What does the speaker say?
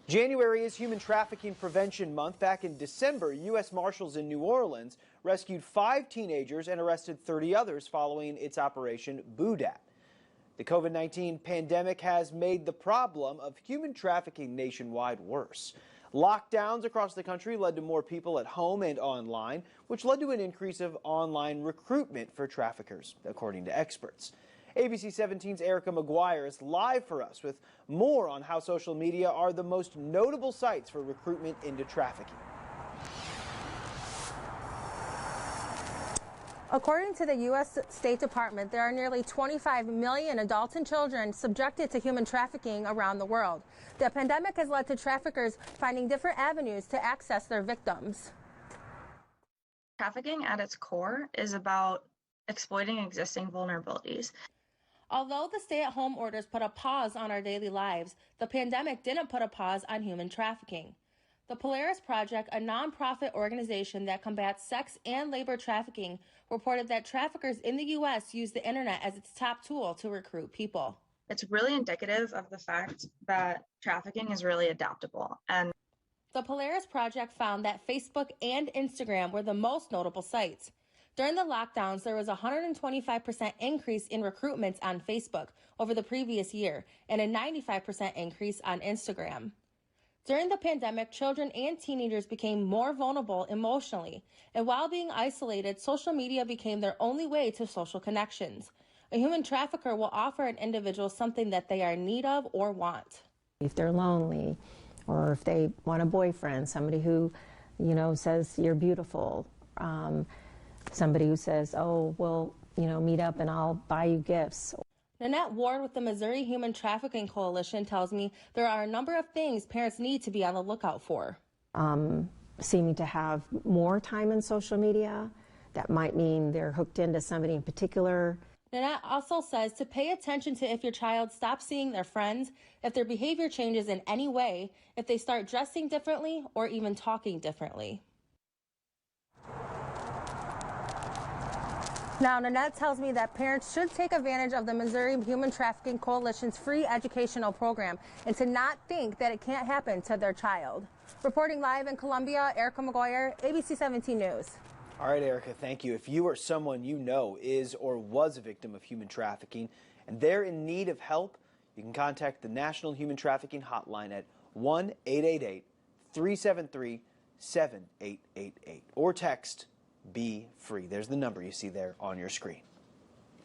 January is Human Trafficking Prevention Month. Back in December, U.S. Marshals in New Orleans rescued 5 teenagers and arrested 30 others following its Operation Boodat. The COVID-19 pandemic has made the problem of human trafficking nationwide worse. Lockdowns across the country led to more people at home and online, which led to an increase of online recruitment for traffickers, according to experts. ABC 17's Erica McGuire is live for us with more on how social media are the most notable sites for recruitment into trafficking. According to the U.S. State Department, there are nearly 25 million adults and children subjected to human trafficking around the world. The pandemic has led to traffickers finding different avenues to access their victims. Trafficking at its core is about exploiting existing vulnerabilities. Although the stay-at-home orders put a pause on our daily lives, the pandemic didn't put a pause on human trafficking. The Polaris Project, a nonprofit organization that combats sex and labor trafficking, reported that traffickers in the U.S. use the internet as its top tool to recruit people. It's really indicative of the fact that trafficking is really adaptable. And the Polaris Project found that Facebook and Instagram were the most notable sites. During the lockdowns, there was a 125% increase in recruitments on Facebook over the previous year and a 95% increase on Instagram. During the pandemic, children and teenagers became more vulnerable emotionally, and while being isolated, social media became their only way to social connections. A human trafficker will offer an individual something that they are in need of or want. If they're lonely, or if they want a boyfriend, somebody who, says you're beautiful, somebody who says, oh, we'll, meet up and I'll buy you gifts. Nanette Ward with the Missouri Human Trafficking Coalition tells me there are a number of things parents need to be on the lookout for. Seeming to have more time in social media, that might mean they're hooked into somebody in particular. Nanette also says to pay attention to if your child stops seeing their friends, if their behavior changes in any way, if they start dressing differently or even talking differently. Now, Nanette tells me that parents should take advantage of the Missouri Human Trafficking Coalition's free educational program and to not think that it can't happen to their child. Reporting live in Columbia, Erica McGuire, ABC 17 News. All right, Erica, thank you. If you or someone you know is or was a victim of human trafficking and they're in need of help, you can contact the National Human Trafficking Hotline at 1-888-373-7888 or text Be Free. There's the number you see there on your screen.